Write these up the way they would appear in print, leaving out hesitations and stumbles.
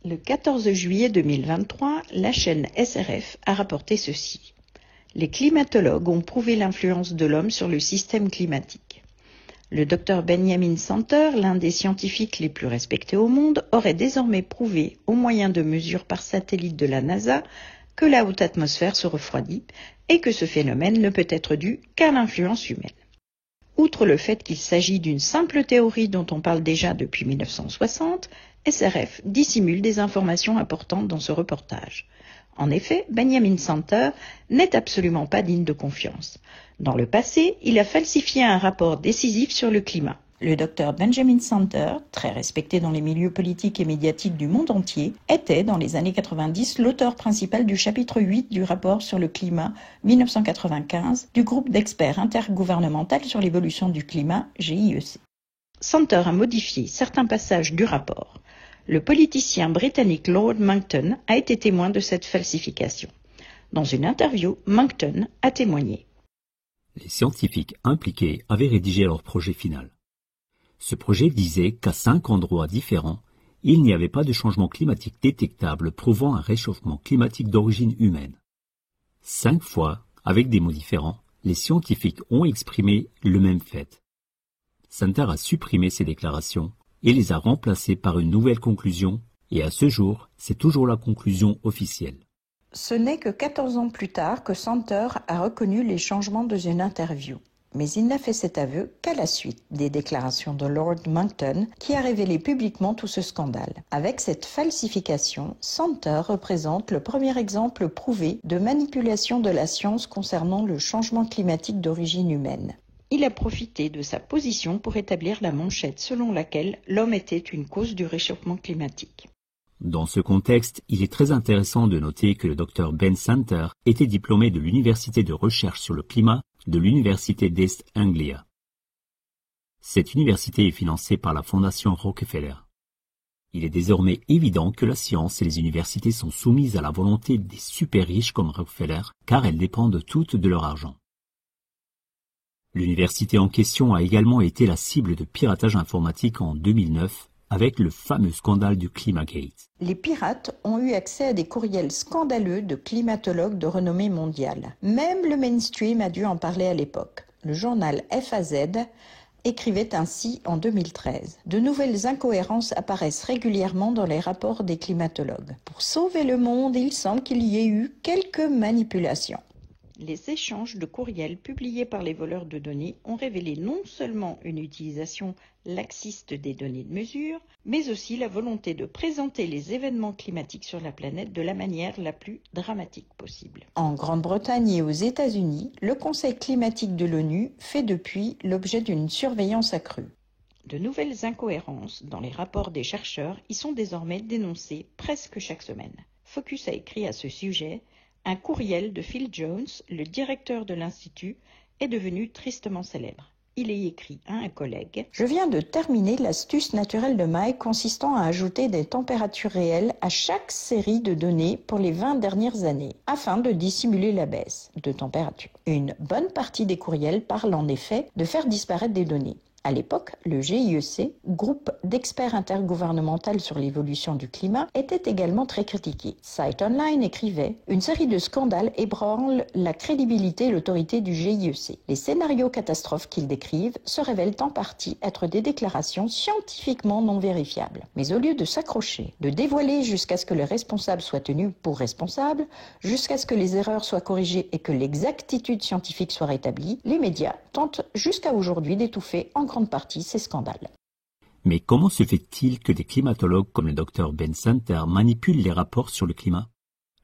Le 14 juillet 2023, la chaîne SRF a rapporté ceci. Les climatologues ont prouvé l'influence de l'homme sur le système climatique. Le Dr Benjamin Santer, l'un des scientifiques les plus respectés au monde, aurait désormais prouvé, au moyen de mesures par satellite de la NASA, que la haute atmosphère se refroidit et que ce phénomène ne peut être dû qu'à l'influence humaine. Outre le fait qu'il s'agit d'une simple théorie dont on parle déjà depuis 1960, SRF dissimule des informations importantes dans ce reportage. En effet, Benjamin Santer n'est absolument pas digne de confiance. Dans le passé, il a falsifié un rapport décisif sur le climat. Le docteur Benjamin Santer, très respecté dans les milieux politiques et médiatiques du monde entier, était, dans les années 90, l'auteur principal du chapitre 8 du rapport sur le climat 1995 du groupe d'experts intergouvernemental sur l'évolution du climat, GIEC. Santer a modifié certains passages du rapport. Le politicien britannique Lord Monckton a été témoin de cette falsification. Dans une interview, Monckton a témoigné. Les scientifiques impliqués avaient rédigé leur projet final. Ce projet disait qu'à 5 endroits différents, il n'y avait pas de changement climatique détectable prouvant un réchauffement climatique d'origine humaine. 5 fois, avec des mots différents, les scientifiques ont exprimé le même fait. Santer a supprimé ces déclarations et les a remplacées par une nouvelle conclusion, et à ce jour, c'est toujours la conclusion officielle. Ce n'est que 14 ans plus tard que Santer a reconnu les changements dans une interview. Mais il n'a fait cet aveu qu'à la suite des déclarations de Lord Monckton qui a révélé publiquement tout ce scandale. Avec cette falsification, Santer représente le premier exemple prouvé de manipulation de la science concernant le changement climatique d'origine humaine. Il a profité de sa position pour établir la manchette selon laquelle l'homme était une cause du réchauffement climatique. Dans ce contexte, il est très intéressant de noter que le Dr Ben Santer était diplômé de l'Université de recherche sur le climat de l'Université d'East Anglia. Cette université est financée par la Fondation Rockefeller. Il est désormais évident que la science et les universités sont soumises à la volonté des super riches comme Rockefeller, car elles dépendent toutes de leur argent. L'université en question a également été la cible de piratage informatique en 2009, avec le fameux scandale du Climategate. Les pirates ont eu accès à des courriels scandaleux de climatologues de renommée mondiale. Même le mainstream a dû en parler à l'époque. Le journal FAZ écrivait ainsi en 2013. De nouvelles incohérences apparaissent régulièrement dans les rapports des climatologues. Pour sauver le monde, il semble qu'il y ait eu quelques manipulations. Les échanges de courriels publiés par les voleurs de données ont révélé non seulement une utilisation laxiste des données de mesure, mais aussi la volonté de présenter les événements climatiques sur la planète de la manière la plus dramatique possible. En Grande-Bretagne et aux États-Unis, le Conseil climatique de l'ONU fait depuis l'objet d'une surveillance accrue. De nouvelles incohérences dans les rapports des chercheurs y sont désormais dénoncées presque chaque semaine. Focus a écrit à ce sujet. Un courriel de Phil Jones, le directeur de l'Institut, est devenu tristement célèbre. Il y écrit à un collègue « Je viens de terminer l'astuce naturelle de Mike consistant à ajouter des températures réelles à chaque série de données pour les 20 dernières années, afin de dissimuler la baisse de température. Une bonne partie des courriels parle en effet de faire disparaître des données. À l'époque, le GIEC, groupe d'experts intergouvernemental sur l'évolution du climat, était également très critiqué. Site Online écrivait « Une série de scandales ébranle la crédibilité et l'autorité du GIEC. Les scénarios catastrophes qu'ils décrivent se révèlent en partie être des déclarations scientifiquement non vérifiables. Mais au lieu de s'accrocher, de dévoiler jusqu'à ce que les responsables soient tenus pour responsables, jusqu'à ce que les erreurs soient corrigées et que l'exactitude scientifique soit rétablie, les médias tentent jusqu'à aujourd'hui d'étouffer en grande partie ces scandales. » Mais comment se fait-il que des climatologues comme le Dr Ben Santer manipulent les rapports sur le climat?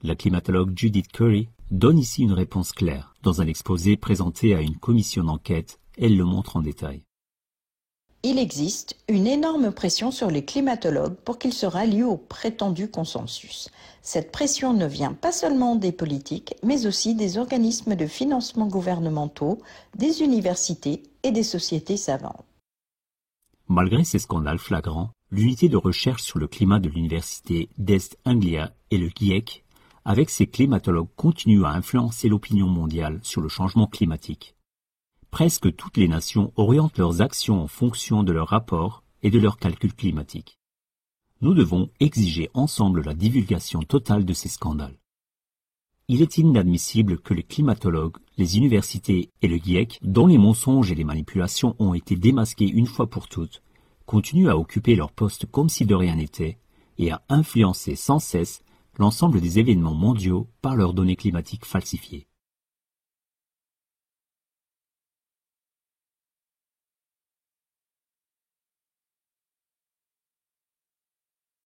La climatologue Judith Curry donne ici une réponse claire. Dans un exposé présenté à une commission d'enquête, elle le montre en détail. Il existe une énorme pression sur les climatologues pour qu'ils se rallient au prétendu consensus. Cette pression ne vient pas seulement des politiques, mais aussi des organismes de financement gouvernementaux, des universités et des sociétés savantes. Malgré ces scandales flagrants, l'unité de recherche sur le climat de l'université d'East Anglia et le GIEC, avec ses climatologues, continue à influencer l'opinion mondiale sur le changement climatique. Presque toutes les nations orientent leurs actions en fonction de leurs rapports et de leurs calculs climatiques. Nous devons exiger ensemble la divulgation totale de ces scandales. Il est inadmissible que les climatologues, les universités et le GIEC, dont les mensonges et les manipulations ont été démasqués une fois pour toutes, continuent à occuper leur poste comme si de rien n'était et à influencer sans cesse l'ensemble des événements mondiaux par leurs données climatiques falsifiées.